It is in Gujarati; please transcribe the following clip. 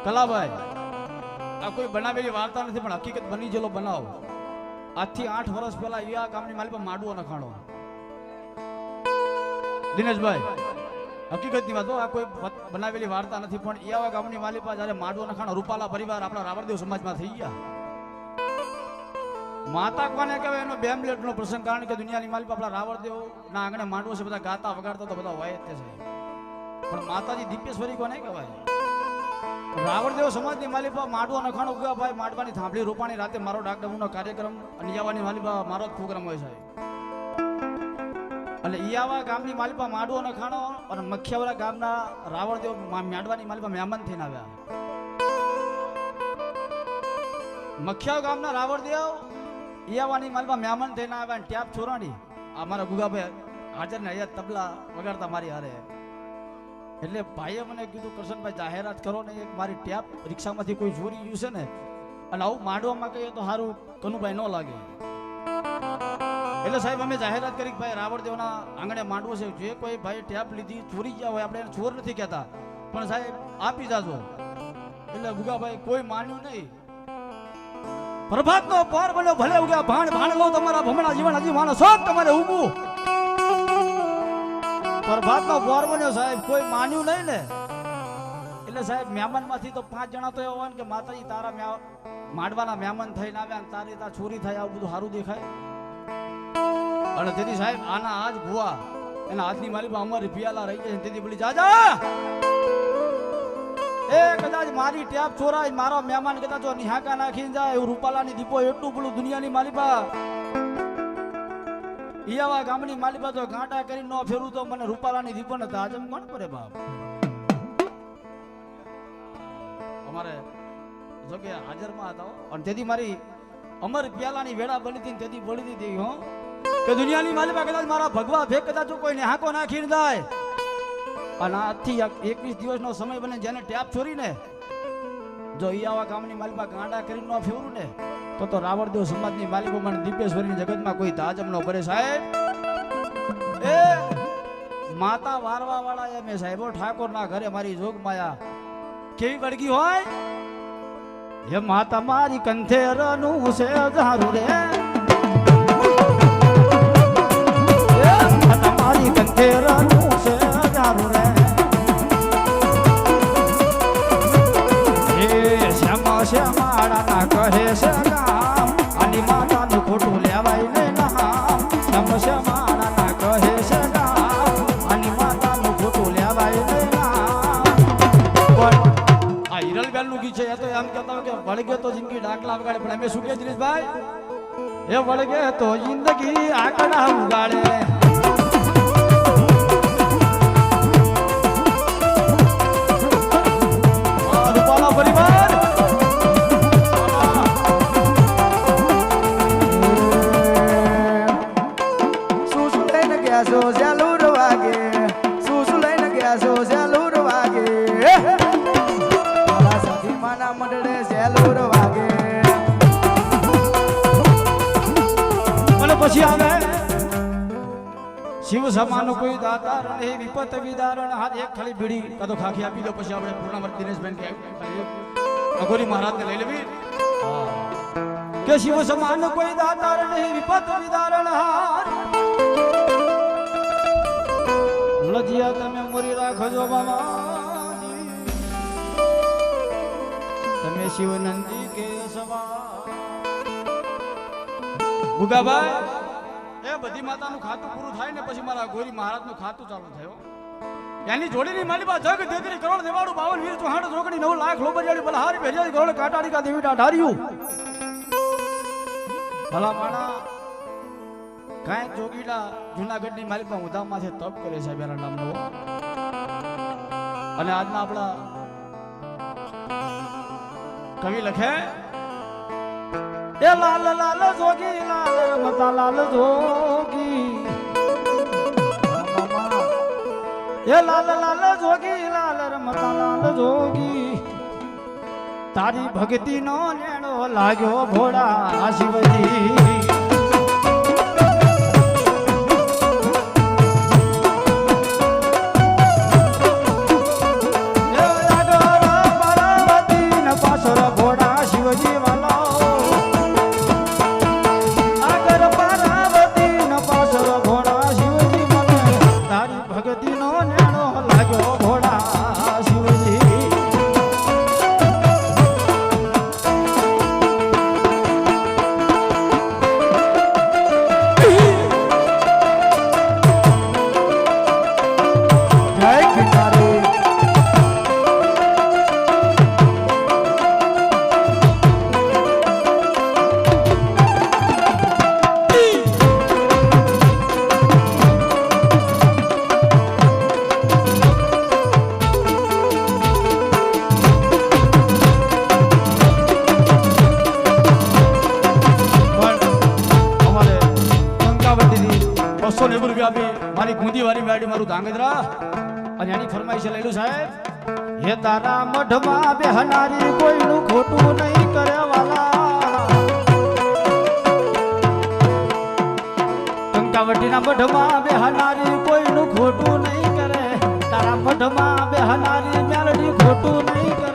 કલાભાઈ આ કોઈ બનાવેલી વાર્તા નથી પણ હકીકત બની ગયેલો બનાવ. આજથી 8 વર્ષ પહેલા આ ગામની માલિક માડવો નખાણો. દિનેશભાઈ હકીકતની વાત આ કોઈ બનાવેલી વાર્તા નથી પણ એવા ગામની માલિપા જ્યારે માડવો નખાણો રૂપાલા પરિવાર આપણા રાવણદેવ સમાજમાં થઈ ગયા. માતા કોને કહેવાય એનો 2 મિનિટનો પ્રસંગ, કારણ કે દુનિયાની માલિપા આપણા રાવણદેવ ના આંગણે માડવો છે, બધા ગાતા વગાડતા તો બધા હોય જ છે. પણ માતાજી દિપ્યેશ્વરી કોને કહેવાય? રાવણદેવ સમાજની માલિપા માડવો નખાણો ગયા ભાઈ. માડવાની થાંભલી રૂપાણી રાતે મારો ડાકડમનો કાર્યક્રમ અને ઈયાવાની માલિપા મારો જ પ્રોગ્રામ હોય છે. અને ઈયાવા ગામની માલિપા માડવો નખાણો અને મખિયાવાળા ગામના રાવણદેવ માડવાની માલિપા મહેમાન થઈને આવ્યા. મખિયા ગામના રાવણદેવ ઈયાવાની માલિપા મહેમાન થઈને આવ્યા અને ટેપ છોરાણી અમારા ગુગાભાઈ હાજર ને અહીંયા તબલા વગાડતા મારી હારે. એટલે ભાઈએ મને કીધું કરશનભાઈ જાહેરાત કરો ને, એક મારી ટેપ રિક્ષામાંથી કોઈ ચોરી ગયું છે ને અને આવું માંડવામાં કહીએ તો સારું કનુભાઈ ન લાગે. એટલે સાહેબ અમે જાહેરાત કરી કે ભાઈ રાવણદેવના આંગણે માંડવો છે, જે કોઈ ભાઈ ટેપ લીધી ચોરી ગયા હોય આપણે એને ચોર નથી કહેતા પણ સાહેબ આપી જાજો. એટલે ગુગાભાઈ કોઈ માન્યું નહીં. પ્રભાતનો પાર બન્યો ભલે ઉગ્યા ભાણ ભાણ લો તમારા ભમણા જીવન હજી માનો શોખ તમારે ઉગવું. પ્રભાતનો પાર બન્યો સાહેબ, કોઈ માન્યું નહીં ને. એટલે સાહેબ મહેમાનમાંથી તો 5 જણા તો એવા હોય ને કે માતાજી તારા માંડવાના મહેમાન થઈને આવ્યા અને તારી ત્યાં ચોરી થાય આવું બધું સારું દેખાય. અને તેથી સાહેબ આના આજ ભુવા એના હાથની માલિપા અમારી પિયાલા રહી જાય તેથી બોલી જાજા એ કદાચ મારી ટેપ ચોરાય મારો મહેમાન કદાચ જો નિહાકા નાખીને જાય એવું રૂપાલાની દીપો એટલું પેલું દુનિયાની માલિપા ઈયાવા ગામની માલિપા જો ગાંટા કરીને ન ફેરું તો મને રૂપાલાની દીપો ને તાજમ કોણ કરે બાપ. અમારે જો કે હાજરમાં હતા અને તેથી મારી અમર પિયાલાની વેળા બની હતી તેથી બોલી દીધી હો કે દુનિયાની માલિપા કદાચ મારા ભગવા ફેક કદાચ કોઈ હાકો નાખીને જાય અને આજથી 21 દિવસનો સમય બને જેને ટેપ છોરીને જો ઈયાવા ગામની માલિપા ગાંડા કરીને ન ફેરું ને તો રાવણદેવ સમાજની માલિકો મને દિપ્યેશ્વરીની જગતમાં કોઈ તાજમ ન પડે સાહેબ. એ માતા વારવા વાળા એમ સાહેબો ઠાકોરના ઘરે મારી જોગ માયા કેવી વળગી હોય એ માતા મારી કંથેરનું છે ધારું રે મારી કંથેરનું છે ધારું રે એ શ્યામા શ્યામાડા ના કહે છે ગામ આની માતાનું ખોટું લેવાય ને નામ. શ્યામા શ્યામાડા ના કહે છે ગામ આની માતાનું ખોટું લેવાય ને નામ. પણ આ હિરલબેન નું ગીત છે એ તો એમ કહેતા કે વળગે તો જિંદગી ડાકલા વગાડે પણ અમે શું કહે દિનેશભાઈ એ વળગે તો જિંદગી આકડા ઉગાડે. પરિવાર શું લઈને ગયા છો ઝાલુર વાગે, શું લઈને ગયા છો ઝાલુર વાગે, મારા સાથી માના મંડળે ઝાલુર વાગે. અને પછી આવે શિવ સમાન કોઈ દાતાર ને વિપત વિદારણ હાથ એક ખાલી બીડી કાં તો ખાખી આપી દો પછી આપણે પૂર્ણાવર્ત દિનેશબેન કે અઘોરી મહારાજ ને લઈ લેવી કે શિવ સમાન કોઈ દાતાર ને વિપત વિદારણ હાથ લજિયા તમે મોરી રાખજો બાબાજી તમે શિવનંદી કે સવા ગુગાભાઈ એ બધી માતાનું ખાતું પૂરું થાય ને પછી મારા ગોરી મહારાજનું ખાતું ચાલુ થયો. એની જોડીની માલિપા જગ 33 કરોડ દેવાડું 52 વીર ચોહાણ જોગણી 9 લાખ લોબરિયાળી બલહારી ભેજારી કરોડ કાટાડી કા દેવી ઢાઢાર્યું ભલા માણા કાંઈ જોગીડા જુનાગઢની માલિપા ઉધામમાંથી તપ કરે છે બેરા નામનો. અને આજના આપણા કવિ લખે એ લાલ લાલ જોગી લાલ રમતા લાલ જોગી એ લાલ લાલ જોગી લાલ રમતા લાલ જોગી તારી ભક્તિ નો નેણો લાગ્યો ભોળા શિવજી. એ આગળ ₹290 આપી મારી ગુંદી વાળી મેડી મારું ધાંગધ્રા અને એની ફરમાઈશ લઈલું સાહેબ હે તારા મઢમાં બેહનારી કોઈનું ખોટું નહીં કરે વાલા કંકાવટીના મઢમાં બેહનારી કોઈનું ખોટું નહીં કરે તારા મઢમાં બેહનારી મેલડી ખોટું નહીં કરે